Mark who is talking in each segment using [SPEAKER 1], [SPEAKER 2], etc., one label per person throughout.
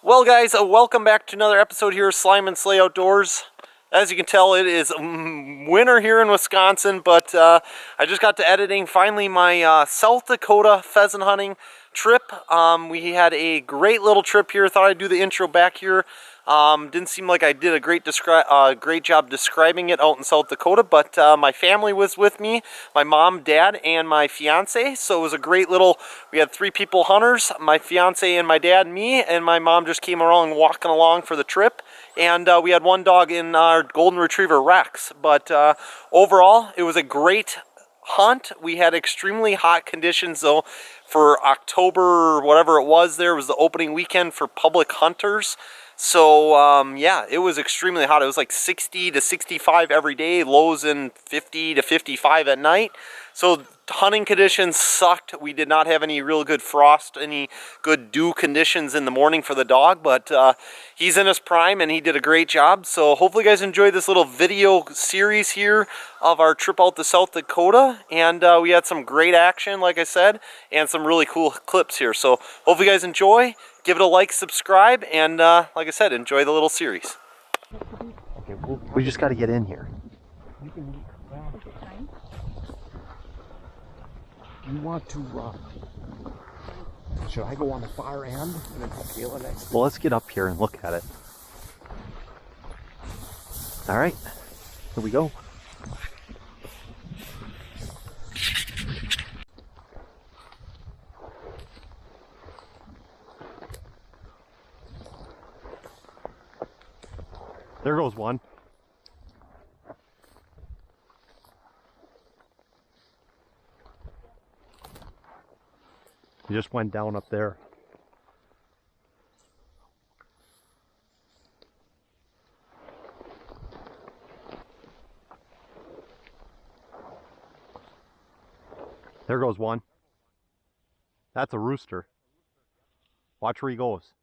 [SPEAKER 1] Well guys, welcome back to another episode here of Slime and Slay Outdoors. As you can tell, it is winter here in Wisconsin, but I just got to editing finally my South Dakota pheasant hunting trip. We had a great little trip here. Thought I'd do the intro back here. Didn't seem like I did a great job describing it out in South Dakota, but my family was with me, my mom, dad, and my fiance. So it was a great little, we had 3 people hunters, my fiance and my dad and me, and my mom just came along walking along for the trip. And we had 1 dog in our golden retriever Rex. But overall, it was a great hunt. We had extremely hot conditions though for October, whatever it was. There was the opening weekend for public hunters. So yeah, it was extremely hot. It was like 60 to 65 every day, lows in 50 to 55 at night. So hunting conditions sucked. We did not have any real good frost, any good dew conditions in the morning for the dog, but he's in his prime and he did a great job. So hopefully you guys enjoyed this little video series here of our trip out to South Dakota. And we had some great action, like I said, and some really cool clips here. So hopefully you guys enjoy. Give it a like, subscribe, and like I said, enjoy the little series. Okay, we just got to get in here.
[SPEAKER 2] You want to run. Should I go on the far end and then put Kayla next?
[SPEAKER 1] Well, let's get up here and look at it. All right, here we go. There goes one. He just went down up there. There goes one. That's a rooster. Watch where he goes.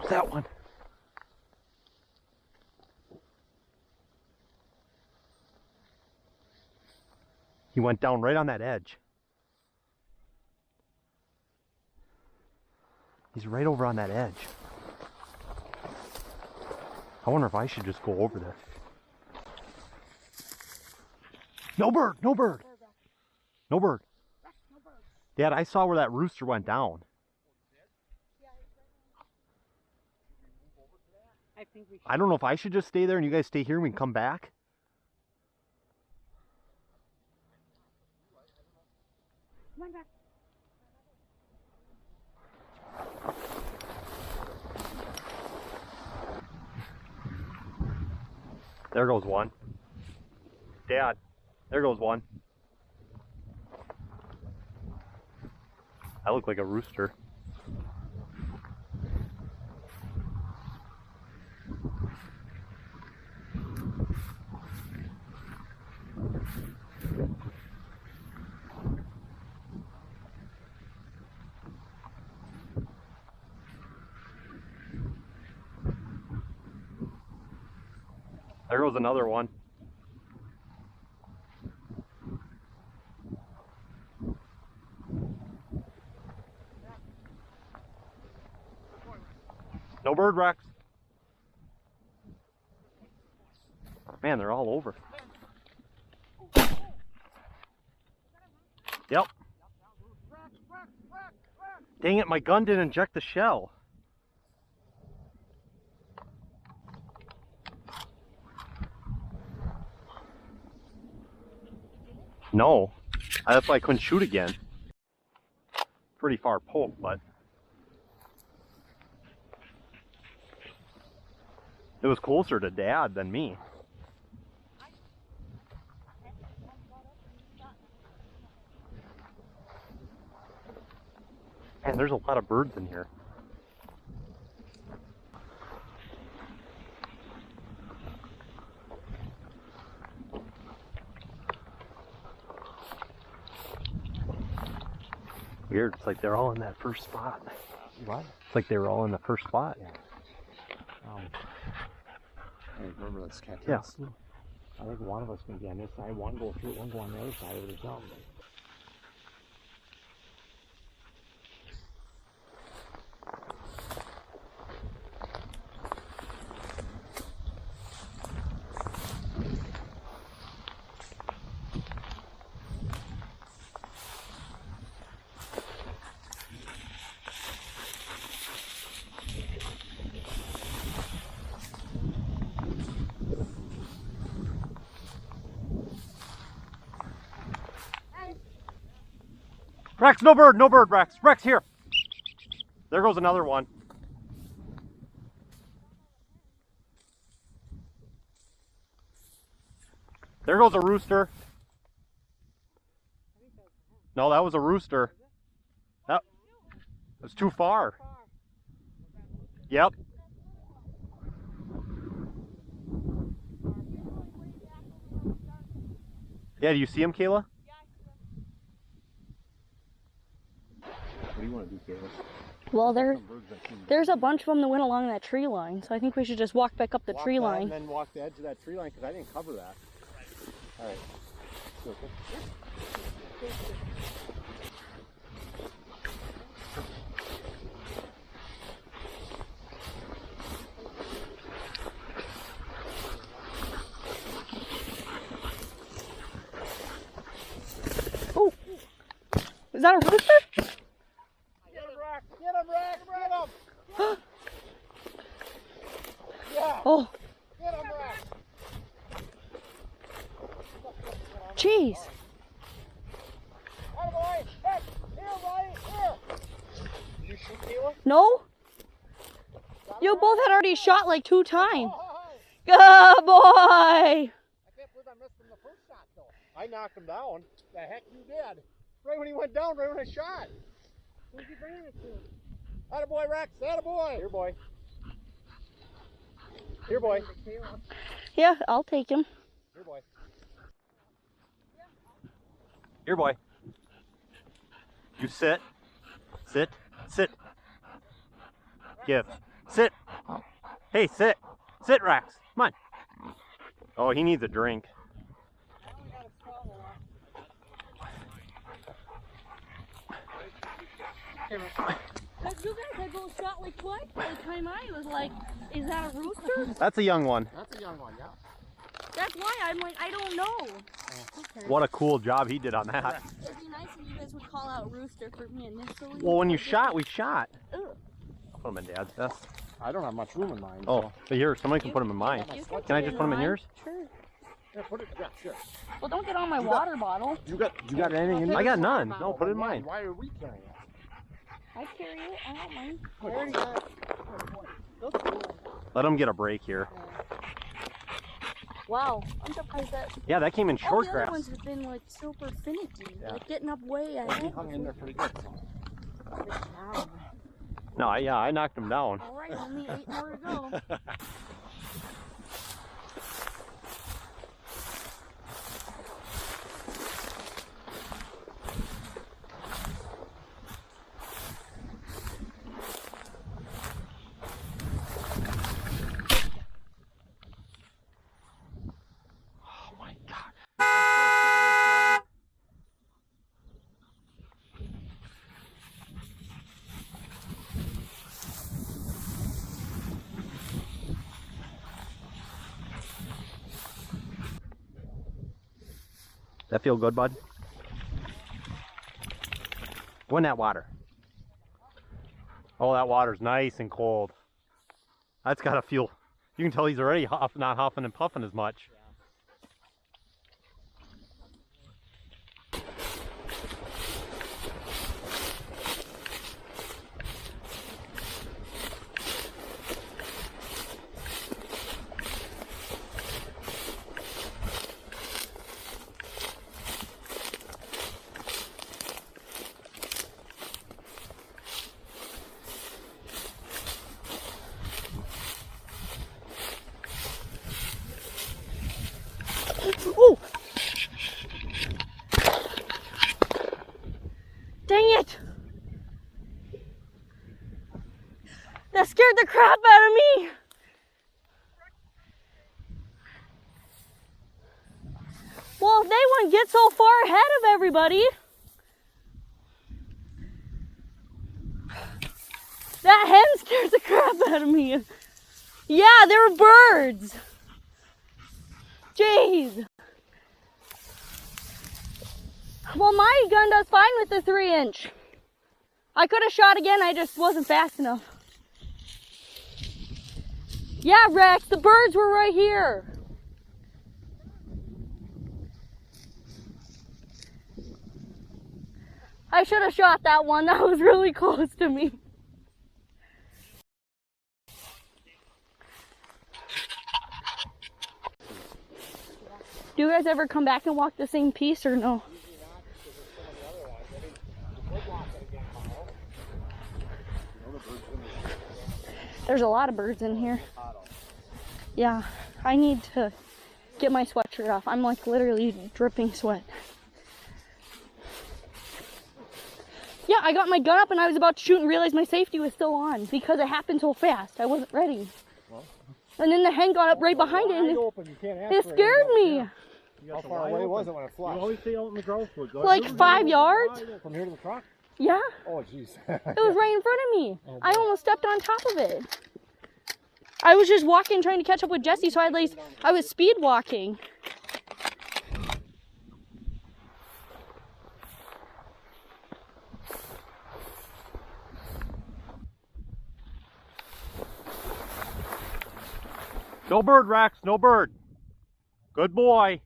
[SPEAKER 1] That one. He went down right on that edge. He's right over on that edge. I wonder if I should just go over there. No bird, no bird. No bird. Dad, I saw where that rooster went down. I don't know if I should just stay there and you guys stay here and we can come back. There goes one. Dad, there goes one. I look like a rooster. There goes another one. No bird, Rex. Man, they're all over. Yep. Dang it, my gun didn't inject the shell. No, that's why I couldn't shoot again. Pretty far poke, but it was closer to Dad than me. Man, there's a lot of birds in here. Weird, it's like they're all in that first spot.
[SPEAKER 2] What?
[SPEAKER 1] It's like they were all in the first spot.
[SPEAKER 2] Yeah. I remember this cat.
[SPEAKER 1] Yeah.
[SPEAKER 2] I think one of us can be on this side, one go through, one go on the other side of the jump.
[SPEAKER 1] Rex, no bird, Rex. Rex, here. There goes another one. There goes a rooster. No, that was a rooster. That was too far. Yep. Yeah, do you see him, Kayla?
[SPEAKER 2] What do you want to do, Kayla?
[SPEAKER 3] Well, there's a bunch of them that went along that tree line, so I think we should just walk back up the tree line.
[SPEAKER 2] And then walk the edge of that tree line, because I didn't cover that. All right.
[SPEAKER 3] Oh, is that a rooster?
[SPEAKER 2] Get him, Rex! Get him, Rex! Get him! Yeah!
[SPEAKER 3] Oh,
[SPEAKER 2] Get him, Rex!
[SPEAKER 3] jeez.
[SPEAKER 2] Hey, boy! Hey! Here, buddy! Here! Did you shoot Kayla?
[SPEAKER 3] No? You both had already shot like 2 times. Good boy!
[SPEAKER 2] I can't believe I missed him the first shot, though. I knocked him down. The heck you did. Right when he went down, right when I shot. Where's he bringing it to? Attaboy, Rex. Attaboy. Here, boy. Here, boy.
[SPEAKER 3] Yeah, I'll take him.
[SPEAKER 2] Here, boy.
[SPEAKER 1] Here, boy. You sit. Sit. Sit. Give. Sit. Hey, sit. Sit, Rex. Come on. Oh, he needs a drink.
[SPEAKER 3] But you guys had both shot like twice. By the time I was like, is that a rooster?
[SPEAKER 1] That's a young one.
[SPEAKER 2] That's a young one, yeah.
[SPEAKER 3] That's why I'm like, I don't know.
[SPEAKER 1] What a cool job he did on that.
[SPEAKER 3] It'd be nice if you guys would call out rooster for me initially.
[SPEAKER 1] Well, when you shot, we shot.
[SPEAKER 3] Ugh.
[SPEAKER 1] I'll put him in Dad's vest.
[SPEAKER 2] I don't have much room in mine.
[SPEAKER 1] Oh,
[SPEAKER 2] So.
[SPEAKER 1] but here, somebody can put him in mine.
[SPEAKER 3] You
[SPEAKER 1] Can I just put him in
[SPEAKER 3] mine.
[SPEAKER 1] yours?
[SPEAKER 3] Sure.
[SPEAKER 2] Yeah, put it. Yeah, sure.
[SPEAKER 3] Well, don't get on my water bottle.
[SPEAKER 2] You got anything in there?
[SPEAKER 1] I got none. No, put it in mine.
[SPEAKER 2] Why are we carrying it?
[SPEAKER 3] I carry it. I don't mind.
[SPEAKER 2] I already got it.
[SPEAKER 1] Let him get a break here.
[SPEAKER 3] Wow, I'm surprised that
[SPEAKER 1] Yeah, that came in
[SPEAKER 3] all
[SPEAKER 1] short
[SPEAKER 3] the other
[SPEAKER 1] grass.
[SPEAKER 3] ones have been like super finicky,
[SPEAKER 2] Yeah.
[SPEAKER 3] like getting up way
[SPEAKER 2] He
[SPEAKER 3] ahead.
[SPEAKER 2] hung in there pretty good. So.
[SPEAKER 3] Wow.
[SPEAKER 1] No, I knocked him down.
[SPEAKER 3] All right, only 8 more to go.
[SPEAKER 1] Oh my God. That feel good, bud? Go in that water. Oh, that water's nice and cold. That's gotta feel. You can tell he's already not huffing and puffing as much.
[SPEAKER 3] Ooh! Dang it! That scared the crap out of me! everyone get so far ahead of everybody? That hen scares the crap out of me. Yeah, they were birds. Jeez. Well, my gun does fine with the 3-inch. I could have shot again, I just wasn't fast enough. Yeah, Rex, the birds were right here. I should have shot that one. That was really close to me. Do you guys ever come back and walk the same piece or no? There's a lot of birds in here. Yeah, I need to get my sweatshirt off. I'm like literally dripping sweat. Yeah, I got my gun up and I was about to shoot and realized my safety was still on because it happened so fast. I wasn't ready. And then the hen got up right behind it and it scared me.
[SPEAKER 2] How far away was it when it flushed?
[SPEAKER 4] You always stay out in the ground for good.
[SPEAKER 3] Like 5 yards?
[SPEAKER 2] From here to the truck?
[SPEAKER 3] Yeah.
[SPEAKER 2] Oh, jeez.
[SPEAKER 3] It was right in front of me. I almost stepped on top of it. I was just walking trying to catch up with Jesse, so I was speed walking.
[SPEAKER 4] No bird, Rex, no bird. Good boy.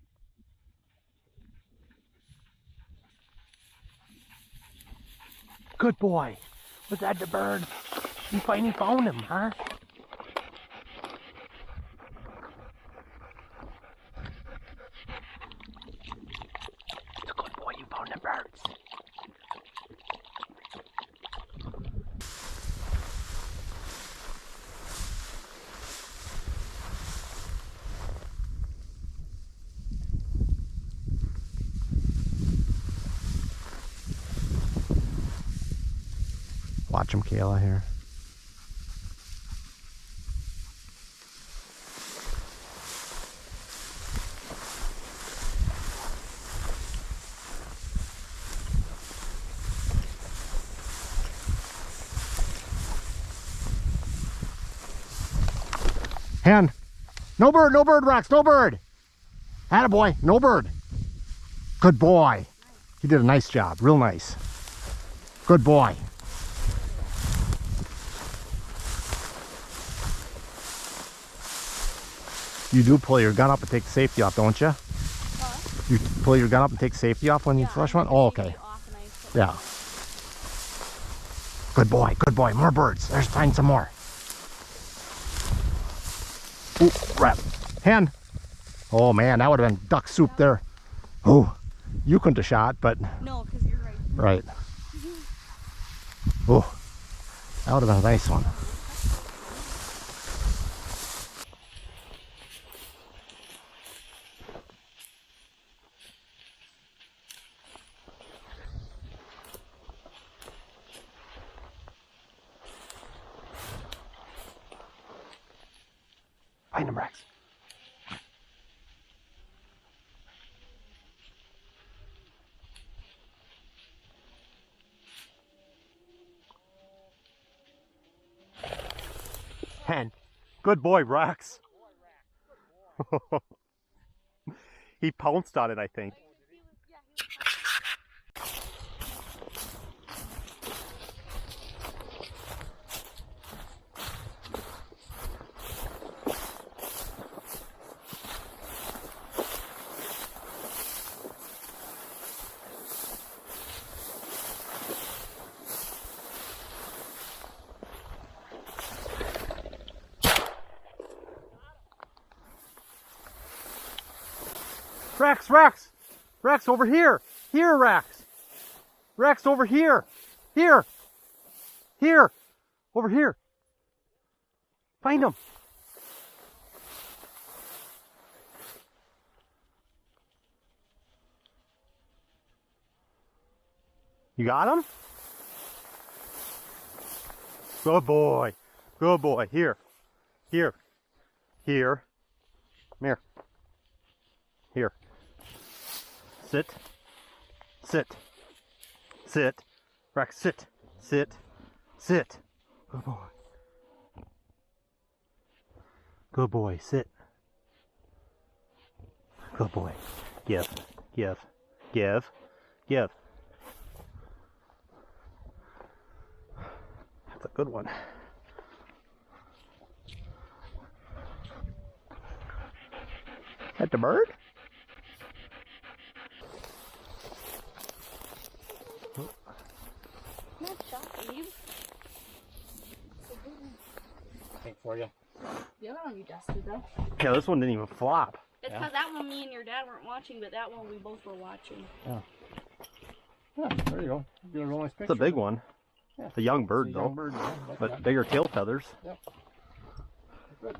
[SPEAKER 4] Good boy. Was that the bird? You finally found him, huh? It's a good boy, you found the birds.
[SPEAKER 2] Watch him, Kayla, here. Hen. No bird, Rex, no bird. Attaboy, no bird. Good boy. He did a nice job, real nice. Good boy. You do pull your gun up and take the safety off, don't you? You pull your gun up and take safety off when you flush one? Oh, okay. Yeah. Good boy, more birds. There's find some more. Ooh, crap. Hen. Oh man, that would have been duck soup there. Oh, you couldn't have shot, but.
[SPEAKER 3] No, because you're right.
[SPEAKER 2] Right. Oh, that would have been a nice one. Find him, Rex.
[SPEAKER 4] Hen. Good boy, Rex. He pounced on it, I think. Rex, over here. Here, Rex. Rex, over here. Here. Over here. Find him. You got him? Good boy. Good boy. Here. Come here. Here.
[SPEAKER 1] Sit. Sit. Sit. Rex, sit. Sit. Sit. Good boy. Good boy. Sit. Good boy. Give. Give. Give. Give. That's a good one. At the bird?
[SPEAKER 3] Not shocking you.
[SPEAKER 2] Thank for you.
[SPEAKER 3] The other one you dusted though.
[SPEAKER 1] Yeah, this one didn't even flop.
[SPEAKER 3] It's because that one me and your dad weren't watching, but that one we both were watching.
[SPEAKER 2] Yeah. Yeah, there you go. Get a real nice picture.
[SPEAKER 1] It's a big one.
[SPEAKER 2] Yeah.
[SPEAKER 1] A young bird
[SPEAKER 2] It's a
[SPEAKER 1] though.
[SPEAKER 2] young bird, yeah,
[SPEAKER 1] But
[SPEAKER 2] yeah.
[SPEAKER 1] bigger tail feathers.
[SPEAKER 2] Yep. Good.